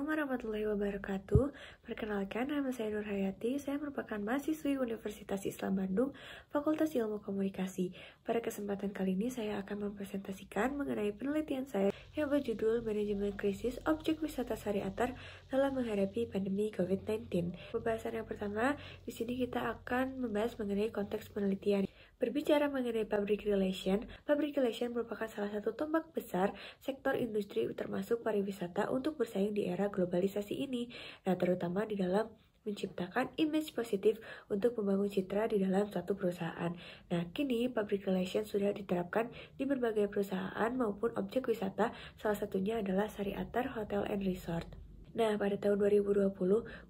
Assalamualaikum warahmatullahi wabarakatuh. Perkenalkan, nama saya Nur Hayati. Saya merupakan mahasiswi Universitas Islam Bandung, Fakultas Ilmu Komunikasi. Pada kesempatan kali ini, saya akan mempresentasikan mengenai penelitian saya yang berjudul Manajemen Krisis Objek Wisata Sariater dalam Menghadapi Pandemi COVID-19. Pembahasan yang pertama, di sini kita akan membahas mengenai konteks penelitian. Berbicara mengenai public relation merupakan salah satu tombak besar sektor industri termasuk pariwisata untuk bersaing di era globalisasi ini. Nah, terutama di dalam menciptakan image positif untuk membangun citra di dalam suatu perusahaan. Nah, kini public relation sudah diterapkan di berbagai perusahaan maupun objek wisata, salah satunya adalah Sariater Hotel and Resort. Nah, pada tahun 2020,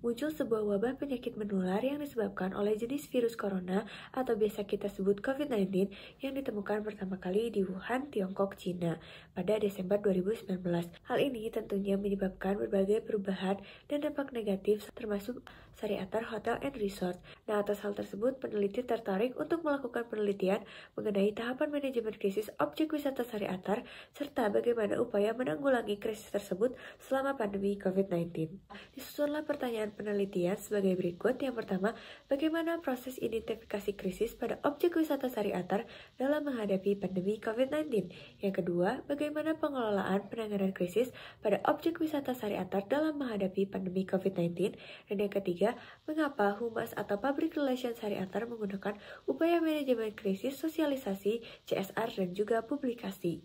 muncul sebuah wabah penyakit menular yang disebabkan oleh jenis virus corona atau biasa kita sebut COVID-19 yang ditemukan pertama kali di Wuhan, Tiongkok, Cina pada Desember 2019. Hal ini tentunya menyebabkan berbagai perubahan dan dampak negatif termasuk Sariater Hotel and Resort. Nah, atas hal tersebut, peneliti tertarik untuk melakukan penelitian mengenai tahapan manajemen krisis objek wisata Sariater serta bagaimana upaya menanggulangi krisis tersebut selama pandemi COVID-19. Disusunlah pertanyaan penelitian sebagai berikut. Yang pertama, bagaimana proses identifikasi krisis pada objek wisata Sariater dalam menghadapi pandemi COVID-19? Yang kedua, bagaimana pengelolaan penanganan krisis pada objek wisata Sariater dalam menghadapi pandemi COVID-19? Dan yang ketiga, mengapa Humas atau Public Relations Sariater menggunakan upaya manajemen krisis, sosialisasi, CSR, dan juga publikasi.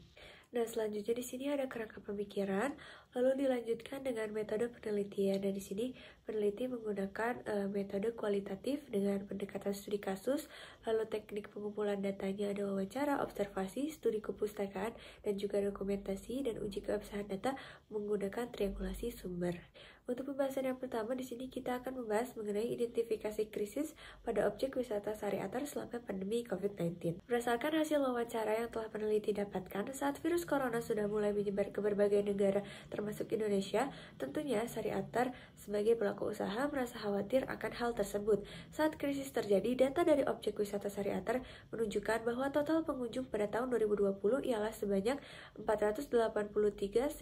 Nah, selanjutnya di sini ada kerangka pemikiran, lalu dilanjutkan dengan metode penelitian. Dan di sini peneliti menggunakan metode kualitatif dengan pendekatan studi kasus, lalu teknik pengumpulan datanya ada wawancara, observasi, studi kepustakaan, dan juga dokumentasi, dan uji keabsahan data menggunakan triangulasi sumber. Untuk pembahasan yang pertama, di sini kita akan membahas mengenai identifikasi krisis pada objek wisata Sariater selama pandemi COVID-19. Berdasarkan hasil wawancara yang telah peneliti dapatkan, saat virus corona sudah mulai menyebar ke berbagai negara termasuk Indonesia, tentunya Sariater sebagai pelaku usaha merasa khawatir akan hal tersebut. Saat krisis terjadi, data dari objek wisata Sariater menunjukkan bahwa total pengunjung pada tahun 2020 ialah sebanyak 483.924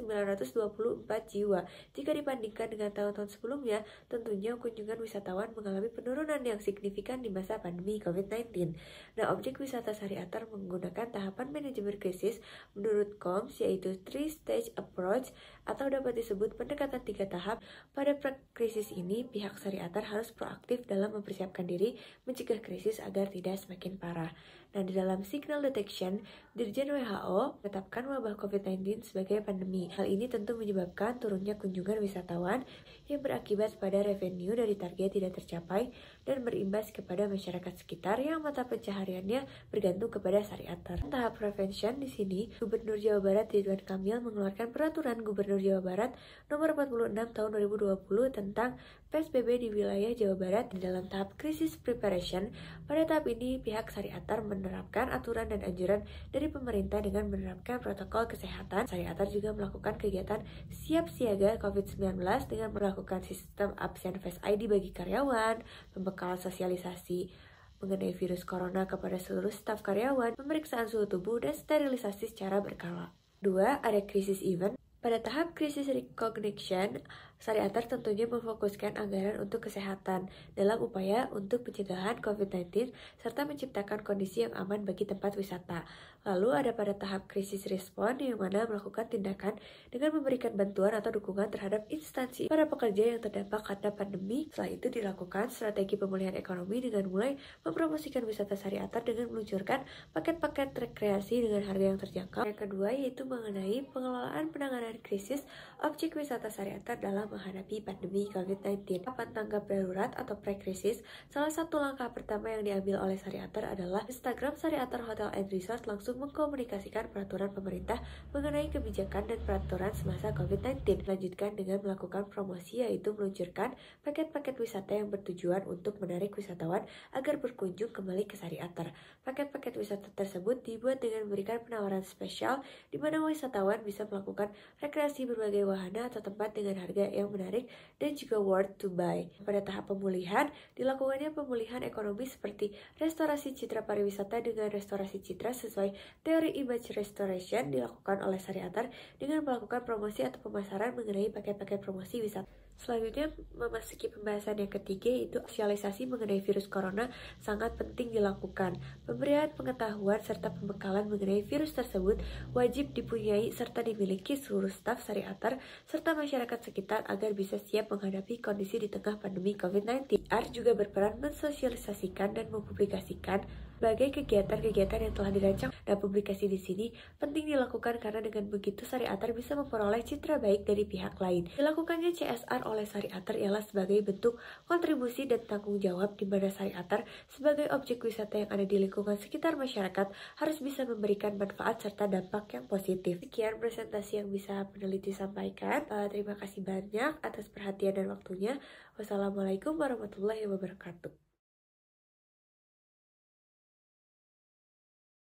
jiwa. Jika dibandingkan dengan tahun-tahun sebelumnya, tentunya kunjungan wisatawan mengalami penurunan yang signifikan di masa pandemi COVID-19. Nah, objek wisata Sariater menggunakan tahapan manajemen krisis menurut KOMS, yaitu 3-stage approach atau dapat disebut pendekatan 3 tahap. Pada krisis ini, pihak Sariater harus proaktif dalam mempersiapkan diri mencegah krisis agar tidak semakin parah. Nah, di dalam signal detection, Dirjen WHO menetapkan wabah COVID-19 sebagai pandemi. Hal ini tentu menyebabkan turunnya kunjungan wisatawan yang berakibat pada revenue dari target tidak tercapai dan berimbas kepada masyarakat sekitar yang mata pencahariannya bergantung kepada Sariater. Tahap prevention di sini, Gubernur Jawa Barat Ridwan Kamil mengeluarkan Peraturan Gubernur Jawa Barat Nomor 46 Tahun 2020 tentang PSBB di wilayah Jawa Barat. Di dalam tahap crisis preparation, pada tahap ini pihak Sariater menerapkan aturan dan anjuran dari pemerintah dengan menerapkan protokol kesehatan. Sariater juga melakukan kegiatan siap siaga COVID-19 dengan melakukan sistem absen Face ID bagi karyawan, pembekalan sosialisasi mengenai virus corona kepada seluruh staf karyawan, pemeriksaan suhu tubuh, dan sterilisasi secara berkala. 2. Ada krisis event. Pada tahap krisis recognition, Sariater tentunya memfokuskan anggaran untuk kesehatan dalam upaya untuk pencegahan COVID-19 serta menciptakan kondisi yang aman bagi tempat wisata. Lalu ada pada tahap krisis respon yang mana melakukan tindakan dengan memberikan bantuan atau dukungan terhadap instansi para pekerja yang terdampak karena pandemi. Setelah itu dilakukan strategi pemulihan ekonomi dengan mulai mempromosikan wisata Sariater dengan meluncurkan paket-paket rekreasi dengan harga yang terjangkau. Yang kedua yaitu mengenai pengelolaan penanganan krisis objek wisata Sariater dalam menghadapi pandemi COVID-19. Kapan tanggap darurat atau pre-krisis, salah satu langkah pertama yang diambil oleh Sariater adalah Instagram Sariater Hotel and Resort langsung mengkomunikasikan peraturan pemerintah mengenai kebijakan dan peraturan semasa COVID-19. Lanjutkan dengan melakukan promosi, yaitu meluncurkan paket-paket wisata yang bertujuan untuk menarik wisatawan agar berkunjung kembali ke Sariater. Paket-paket wisata tersebut dibuat dengan memberikan penawaran spesial di mana wisatawan bisa melakukan rekreasi berbagai wahana atau tempat dengan harga yang menarik dan juga worth to buy. Pada tahap pemulihan, dilakukannya pemulihan ekonomi seperti restorasi citra pariwisata dengan restorasi citra sesuai teori image restoration dilakukan oleh Syariatar dengan melakukan promosi atau pemasaran mengenai paket-paket promosi wisata. Selanjutnya, memasuki pembahasan yang ketiga, yaitu sosialisasi mengenai virus corona sangat penting dilakukan. Pemberian pengetahuan serta pembekalan mengenai virus tersebut wajib dipunyai serta dimiliki seluruh staf Syariatar serta masyarakat sekitar agar bisa siap menghadapi kondisi di tengah pandemi COVID-19. AR juga berperan mensosialisasikan dan mempublikasikan berbagai kegiatan-kegiatan yang telah dirancang dan publikasi di sini penting dilakukan karena dengan begitu Syariatar bisa memperoleh citra baik dari pihak lain. Dilakukannya CSR oleh Syariatar ialah sebagai bentuk kontribusi dan tanggung jawab di mana Syariatar sebagai objek wisata yang ada di lingkungan sekitar masyarakat harus bisa memberikan manfaat serta dampak yang positif. Sekian presentasi yang bisa peneliti sampaikan. Terima kasih banyak atas perhatian dan waktunya. Wassalamualaikum warahmatullahi wabarakatuh.